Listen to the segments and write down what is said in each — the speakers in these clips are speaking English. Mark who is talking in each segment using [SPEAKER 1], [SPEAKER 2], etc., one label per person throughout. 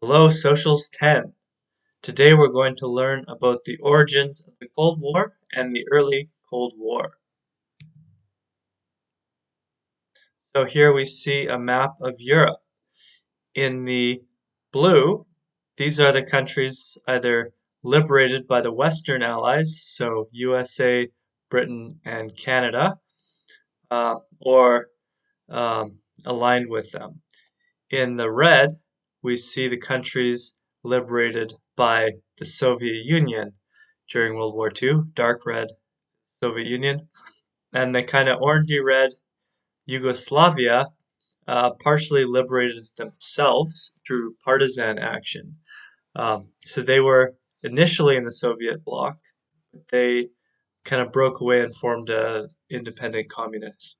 [SPEAKER 1] Hello, Socials 10. Today we're going to learn about the origins of the Cold War and the early Cold War. So here we see a map of Europe. In the blue, these are the countries either liberated by the Western Allies, so USA, Britain, and Canada, or aligned with them. In the red, we see the countries liberated by the Soviet Union during World War II, dark red, Soviet Union, and the kind of orangey red, Yugoslavia, partially liberated themselves through partisan action. So they were initially in the Soviet bloc, but they kind of broke away and formed an independent communist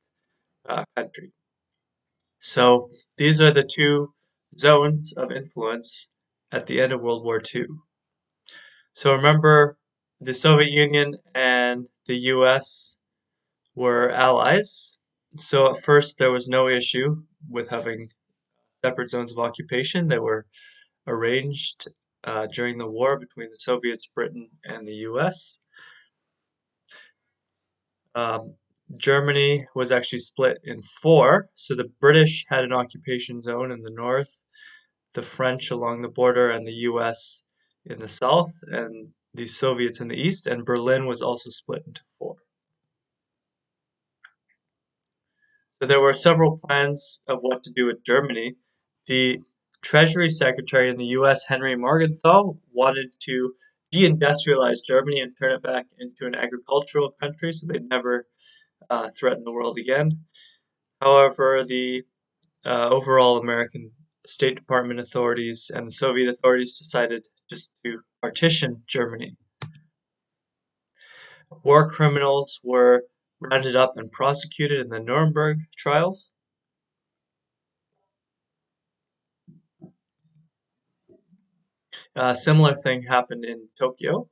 [SPEAKER 1] country. So these are the two zones of influence at the end of World War II. So remember, the Soviet Union and the US were allies. So at first there was no issue with having separate zones of occupation. They were arranged during the war between the Soviets, Britain, and the US. Um, Germany was actually split in four. So the British had an occupation zone in the north, the French along the border, and the US in the south, and the Soviets in the east, and Berlin was also split into four. So there were several plans of what to do with Germany. The Treasury Secretary in the US, Henry Morgenthau, wanted to deindustrialize Germany and turn it back into an agricultural country so they'd never threaten the world again. However, the overall American State Department authorities and the Soviet authorities decided just to partition Germany. War criminals were rounded up and prosecuted in the Nuremberg trials. A similar thing happened in Tokyo.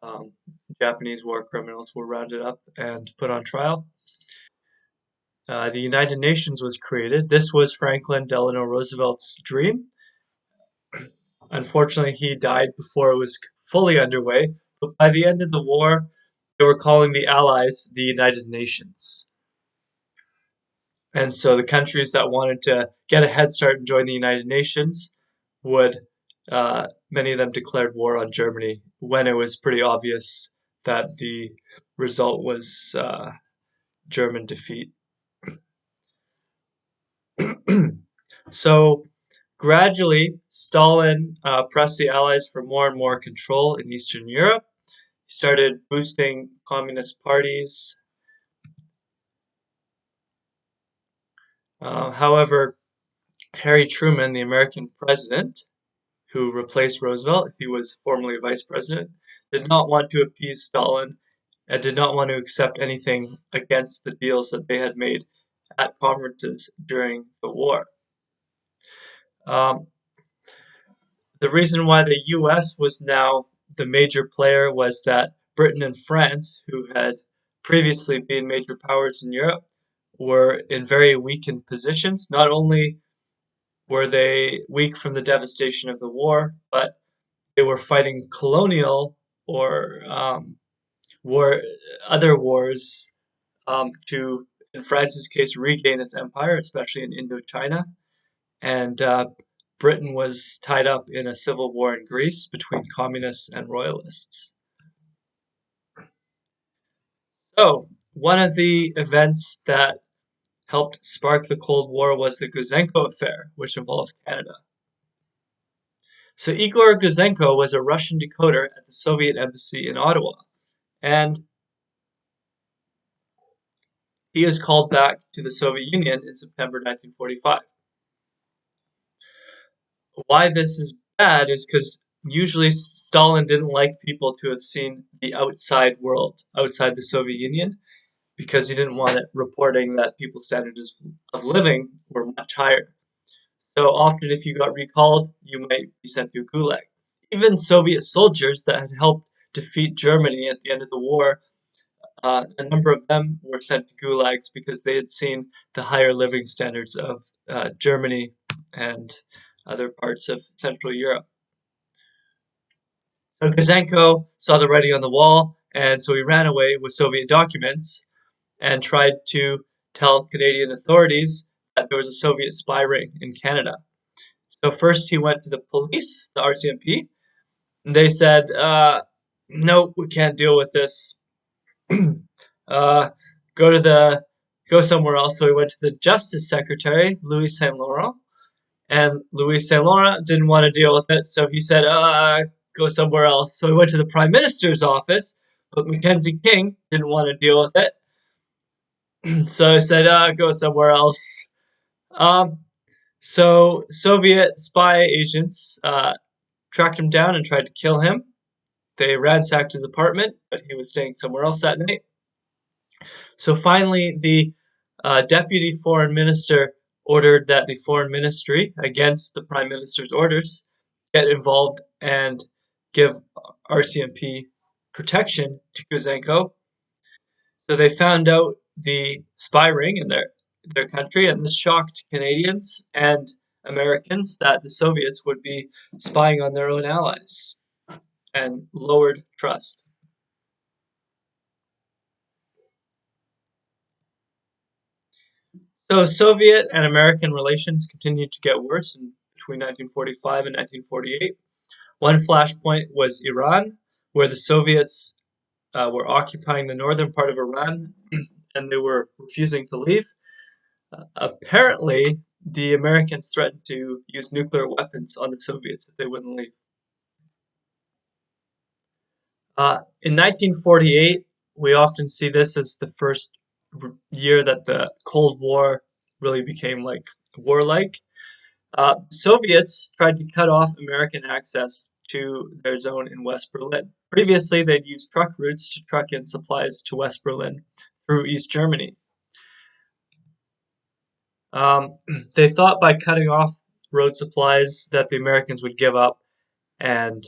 [SPEAKER 1] Um, Japanese war criminals were rounded up and put on trial. The United Nations was created. This was Franklin Delano Roosevelt's dream. Unfortunately, he died before it was fully underway, but by the end of the war, they were calling the Allies the United Nations. And so the countries that wanted to get a head start and join the United Nations would, many of them declared war on Germany when it was pretty obvious that the result was German defeat. So gradually, Stalin pressed the Allies for more and more control in Eastern Europe. He started boosting communist parties. However, Harry Truman, the American president, who replaced Roosevelt, he was formerly vice president, did not want to appease Stalin and did not want to accept anything against the deals that they had made at conferences during the war. Um, the reason why the US was now the major player was that Britain and France, who had previously been major powers in Europe, were in very weakened positions. Not only were they weak from the devastation of the war, but they were fighting colonial or war, other wars to, in France's case, regain its empire, especially in Indochina. And Britain was tied up in a civil war in Greece between communists and royalists. So, one of the events that helped spark the Cold War was the GOUZENKO affair, which involves Canada. So Igor Gouzenko was a Russian decoder at the Soviet embassy in Ottawa, and he is called back to the Soviet Union in September 1945. Why this is bad is because usually Stalin didn't like people to have seen the outside world, outside the Soviet Union, because he didn't want it reporting that people's standards of living were much higher. So often, if you got recalled, you might be sent to Gulag. Even Soviet soldiers that had helped defeat Germany at the end of the war, a number of them were sent to gulags because they had seen the higher living standards of Germany and other parts of Central Europe. So GOUZENKO saw the writing on the wall, and so he ran away with Soviet documents and tried to tell Canadian authorities that there was a Soviet spy ring in Canada. So first he went to the police, the RCMP, and they said, "No, we can't deal with this. uh, go to the go somewhere else." So he went to the Justice Secretary, Louis Saint Laurent, and Louis Saint Laurent didn't want to deal with it, so he said, "Go somewhere else." So he went to the Prime Minister's office, but Mackenzie King didn't want to deal with it, so he said, "Go somewhere else." Um, so Soviet spy agents tracked him down and tried to kill him. They ransacked his apartment, but he was staying somewhere else that night. So finally, the deputy foreign minister ordered that the foreign ministry, against the prime minister's orders, get involved and give RCMP protection to GOUZENKO. So they found out the spy ring in their country, and this shocked Canadians and Americans that the Soviets would be spying on their own allies and lowered trust. So Soviet and American relations continued to get worse between 1945 and 1948. One flashpoint was Iran, where the Soviets were occupying the northern part of Iran and they were refusing to leave. Apparently, the Americans threatened to use nuclear weapons on the Soviets if they wouldn't leave. In 1948, we often see this as the first year that the Cold War really became like warlike. Soviets tried to cut off American access to their zone in West Berlin. Previously, they'd used truck routes to truck in supplies to West Berlin through East Germany. Um, they thought by cutting off road supplies that the Americans would give up and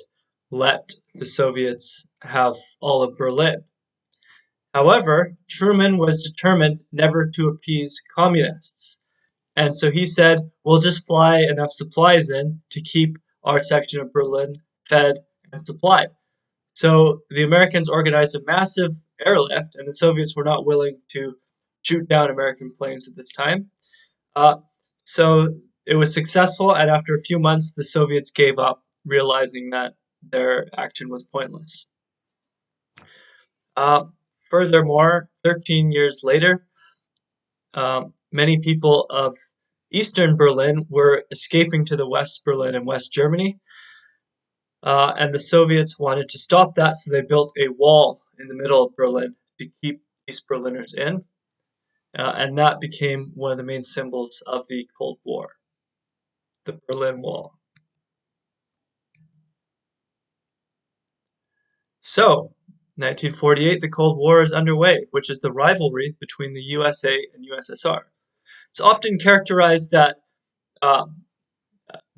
[SPEAKER 1] let the Soviets have all of Berlin. However, Truman was determined never to appease communists. And so he said, we'll just fly enough supplies in to keep our section of Berlin fed and supplied. So the Americans organized a massive airlift, and the Soviets were not willing to shoot down American planes at this time. Uh, so it was successful, and after a few months, the Soviets gave up, realizing that their action was pointless. Uh, Furthermore, 13 years later, many people of Eastern Berlin were escaping to the West Berlin and West Germany, and the Soviets wanted to stop that, so they built a wall in the middle of Berlin to keep East Berliners in, and that became one of the main symbols of the Cold War, the Berlin Wall. So, 1948, the Cold War is underway, which is the rivalry between the USA and USSR. It's often characterized that uh,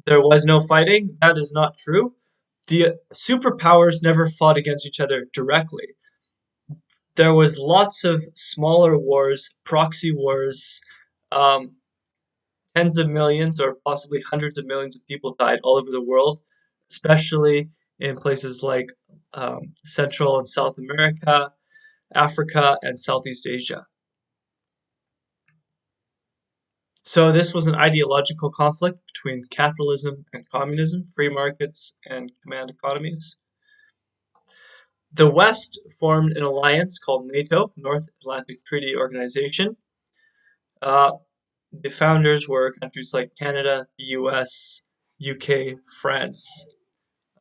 [SPEAKER 1] there was no fighting. That is not true. The superpowers never fought against each other directly. There was lots of smaller wars, proxy wars. Um, Tens of millions or possibly hundreds of millions of people died all over the world, especially in places like Central and South America, Africa, and Southeast Asia. So this was an ideological conflict between capitalism and communism, free markets and command economies. The West formed an alliance called NATO, North Atlantic Treaty Organization. Uh, the founders were countries like Canada, the US, UK, France,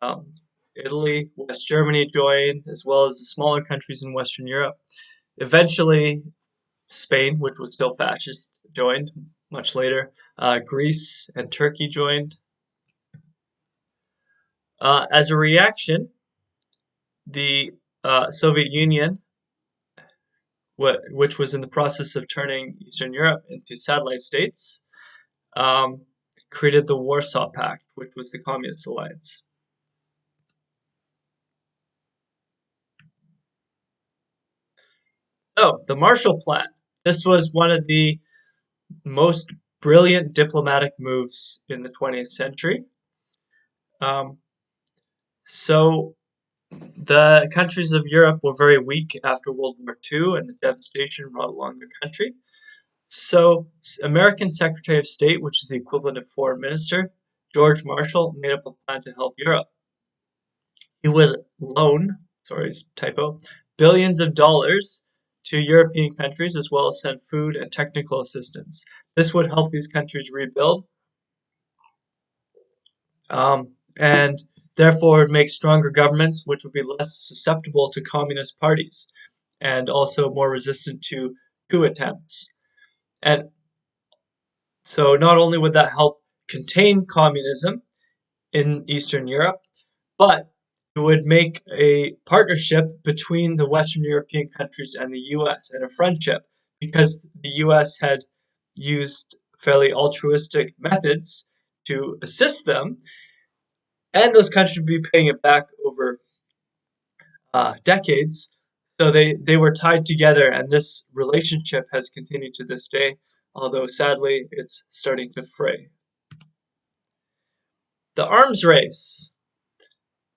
[SPEAKER 1] um, Italy, West Germany joined, as well as the smaller countries in Western Europe. Eventually, Spain, which was still fascist, joined much later. Greece and Turkey joined. As a reaction, the Soviet Union, which was in the process of turning Eastern Europe into satellite states, um, created the Warsaw Pact, which was the Communist Alliance. So, the Marshall Plan. This was one of the most brilliant diplomatic moves in the 20th century. Um, so the countries of Europe were very weak after World War II and the devastation brought along their country. So American Secretary of State, which is the equivalent of Foreign Minister, George Marshall, made up a plan to help Europe. He would loan, sorry, typo, billions of dollars to European countries as well as send food and technical assistance. This would help these countries rebuild and therefore make stronger governments which would be less susceptible to communist parties and also more resistant to coup attempts. And so not only would that help contain communism in Eastern Europe, but it would make a partnership between the Western European countries and the US and a friendship because the US had used fairly altruistic methods to assist them, and those countries would be paying it back over decades. So they were tied together, and this relationship has continued to this day, although sadly it's starting to fray. The arms race.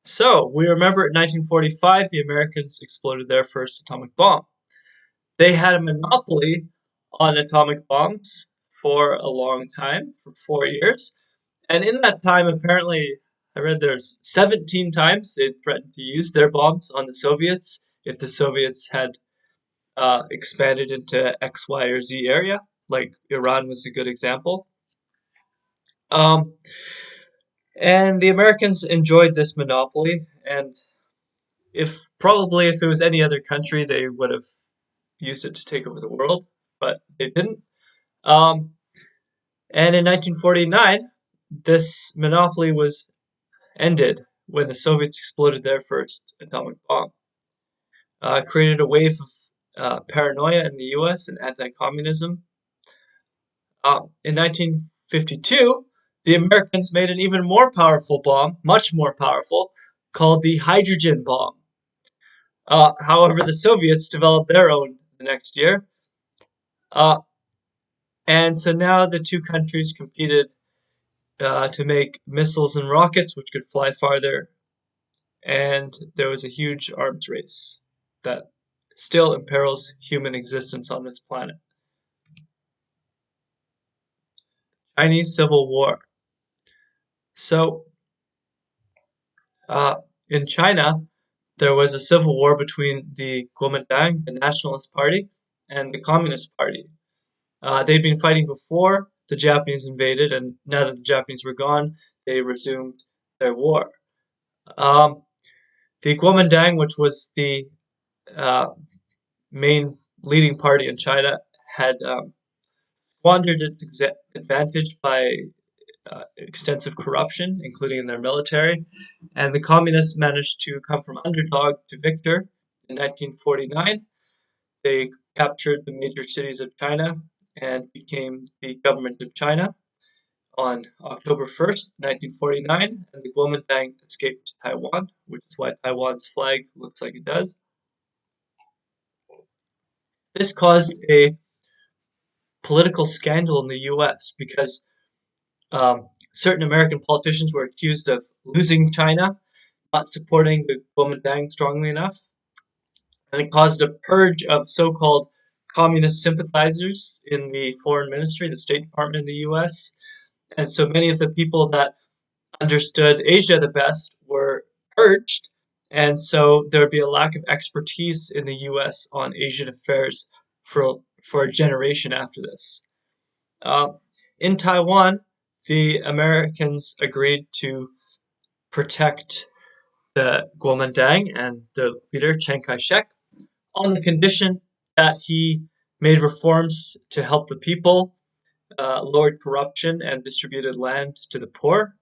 [SPEAKER 1] So, we remember in 1945 the Americans exploded their first atomic bomb. They had a monopoly on atomic bombs for a long time, for 4 years. And in that time, apparently, I read there's 17 times they threatened to use their bombs on the Soviets if the Soviets had expanded into X, Y, or Z area. Like Iran was a good example. Um, and the Americans enjoyed this monopoly, and if it was any other country, they would have used it to take over the world, but they didn't. Um, and in 1949, this monopoly was ended when the Soviets exploded their first atomic bomb. Created a wave of paranoia in the U.S. and anti-communism. In 1952, the Americans made an even more powerful bomb, much more powerful, called the hydrogen bomb. However, the Soviets developed their own the next year. Uh, and so now the two countries competed to make missiles and rockets which could fly farther. And there was a huge arms race that still imperils human existence on this planet. Chinese Civil War. So, in China, there was a civil war between the Kuomintang, the Nationalist Party, and the Communist Party. They'd been fighting before the Japanese invaded, and now that the Japanese were gone, they resumed their war. Um, the Kuomintang, which was the uh, main leading party in China, had squandered its advantage by extensive corruption, including in their military, and the communists managed to come from underdog to victor in 1949. They captured the major cities of China and became the government of China on October 1st, 1949, and the Kuomintang escaped to Taiwan, which is why Taiwan's flag looks like it does. This caused a political scandal in the US because certain American politicians were accused of losing China, not supporting the Kuomintang strongly enough, and it caused a purge of so-called communist sympathizers in the foreign ministry, the State Department in the US. And so many of the people that understood Asia the best were purged, and so there would be a lack of expertise in the US on Asian affairs for a generation after this. Uh, in Taiwan, the Americans agreed to protect the Kuomintang and the leader, Chiang Kai-shek, on the condition that he made reforms to help the people, lowered corruption, and distributed land to the poor.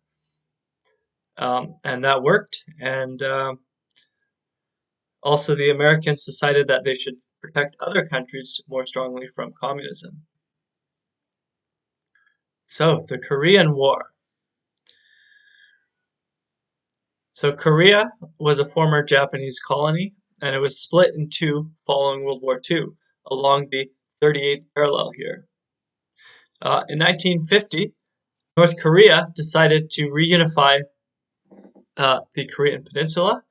[SPEAKER 1] And that worked. And also, the Americans decided that they should protect other countries more strongly from communism. So, the Korean War. So, Korea was a former Japanese colony, and it was split in two following World War II along the 38th parallel here. In 1950, North Korea decided to reunify the Korean Peninsula.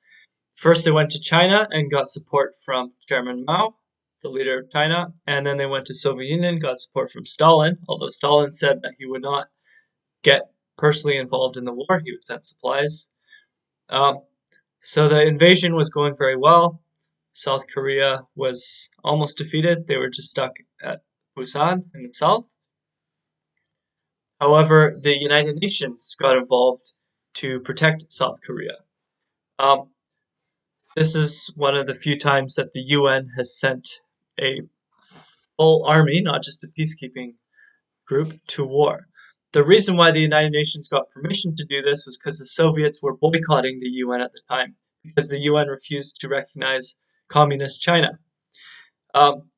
[SPEAKER 1] First, they went to China and got support from Chairman Mao, the leader of China, and then they went to Soviet Union, got support from Stalin, although Stalin said that he would not get personally involved in the war. He would send supplies. Um, so the invasion was going very well. South Korea was almost defeated. They were just stuck at Busan in the south. However, the United Nations got involved to protect South Korea. Um, this is one of the few times that the UN has sent a full army, not just a peacekeeping group, to war. The reason why the United Nations got permission to do this was because the Soviets were boycotting the UN at the time, because the UN refused to recognize communist China. Um,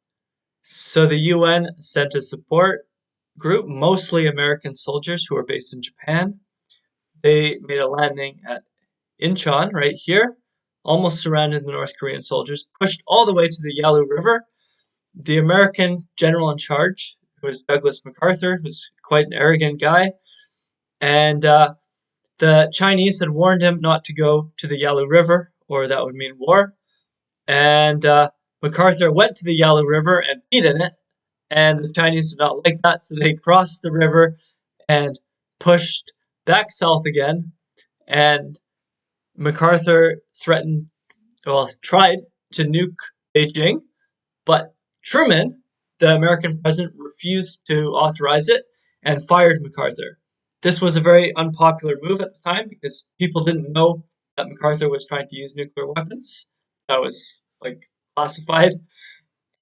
[SPEAKER 1] so the UN sent a support group, mostly American soldiers who were based in Japan. They made a landing at Incheon, right here, almost surrounded the North Korean soldiers, pushed all the way to the Yalu River. The American general in charge, who was Douglas MacArthur, who's quite an arrogant guy, and the Chinese had warned him not to go to the Yalu River, or that would mean war. And MacArthur went to the Yalu River and peed in it, and the Chinese did not like that, so they crossed the river and pushed back south again. And MacArthur tried to nuke Beijing, but Truman, the American president, refused to authorize it and fired MacArthur. This was a very unpopular move at the time because people didn't know that MacArthur was trying to use nuclear weapons. That was like classified.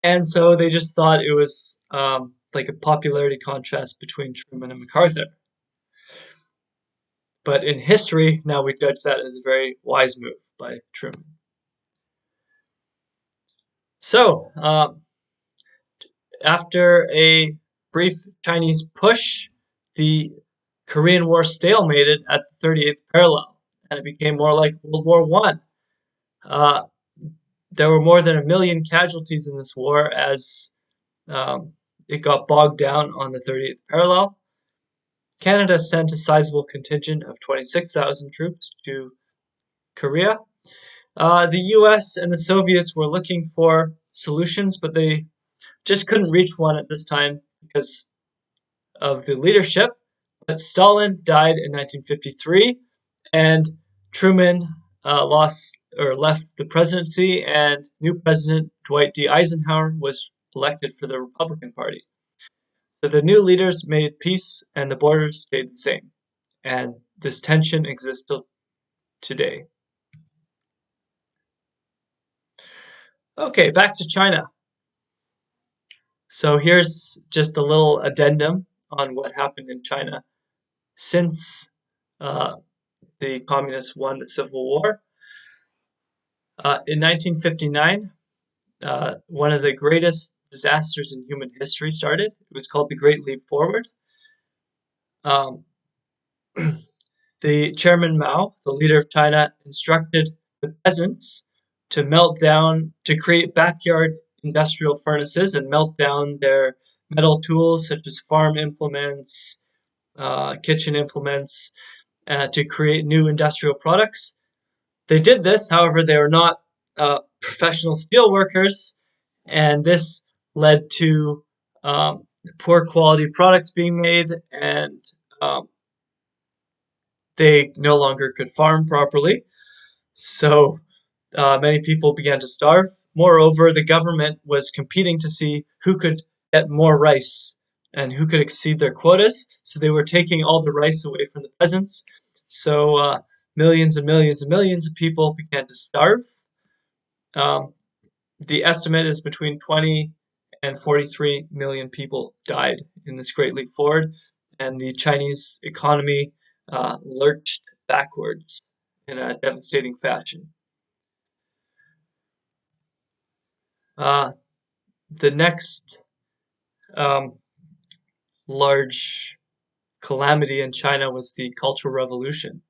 [SPEAKER 1] And so they just thought it was like a popularity contrast between Truman and MacArthur. But in history, now we judge that as a very wise move by Truman. So, after a brief Chinese push, the Korean War stalemated at the 38th parallel, and it became more like World War One. There were more than 1 million casualties in this war as it got bogged down on the 38th parallel. Canada sent a sizable contingent of 26,000 troops to Korea. The US and the Soviets were looking for solutions, but they just couldn't reach one at this time because of the leadership. But Stalin died in 1953, and Truman left the presidency, and new president Dwight D. Eisenhower was elected for the Republican Party. So the new leaders made peace, and the borders stayed the same. And this tension exists till today. Okay, back to China. So here's just a little addendum on what happened in China since uh, the communists won the Civil War. In 1959, one of the greatest disasters in human history started. It was called the Great Leap Forward. Um, the Chairman Mao, the leader of China, instructed the peasants to create backyard industrial furnaces and melt down their metal tools such as farm implements, kitchen implements, to create new industrial products. They did this, however, they were not professional steel workers, and this led to poor quality products being made, and they no longer could farm properly. So many people began to starve. Moreover, the government was competing to see who could get more rice and who could exceed their quotas. So they were taking all the rice away from the peasants. So millions and millions and millions of people began to starve. Um, the estimate is between 20 and 43 million people died in this Great Leap Forward, and the Chinese economy lurched backwards in a devastating fashion. Uh, the next um, large calamity in China was the Cultural Revolution.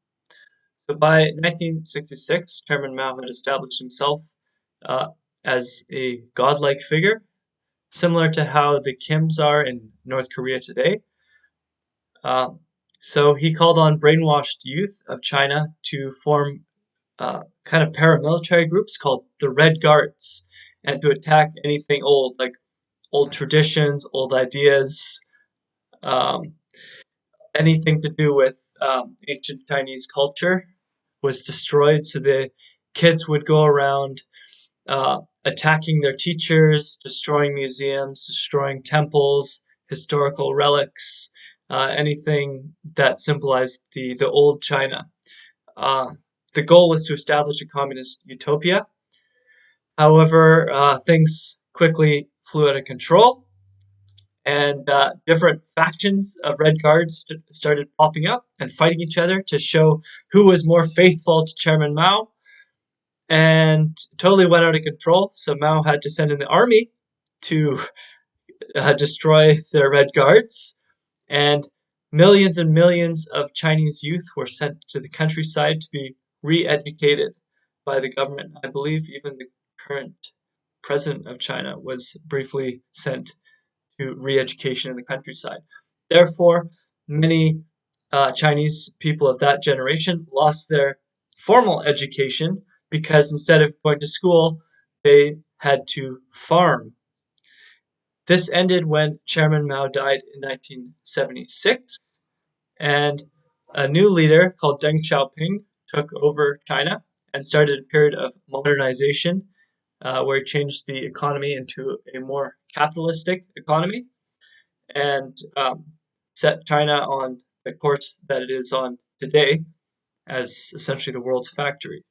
[SPEAKER 1] So by 1966, Chairman Mao had established himself uh, as a godlike figure, similar to how the Kims are in North Korea today. Um, so he called on brainwashed youth of China to form kind of paramilitary groups called the Red Guards and to attack anything old, like old traditions, old ideas, um, anything to do with ancient Chinese culture was destroyed. So the kids would go around attacking their teachers, destroying museums, destroying temples, historical relics, anything that symbolized the old China. Uh, the goal was to establish a communist utopia. However, things quickly flew out of control, and different factions of Red Guards started popping up and fighting each other to show who was more faithful to Chairman Mao, and totally went out of control. So Mao had to send in the army to destroy the Red Guards, and millions of Chinese youth were sent to the countryside to be re-educated by the government. I believe even the current president of China was briefly sent to re-education in the countryside. Therefore, many Chinese people of that generation lost their formal education because instead of going to school, they had to farm. This ended when Chairman Mao died in 1976, and a new leader called Deng Xiaoping took over China and started a period of modernization where he changed the economy into a more capitalistic economy and set China on the course that it is on today as essentially the world's factory.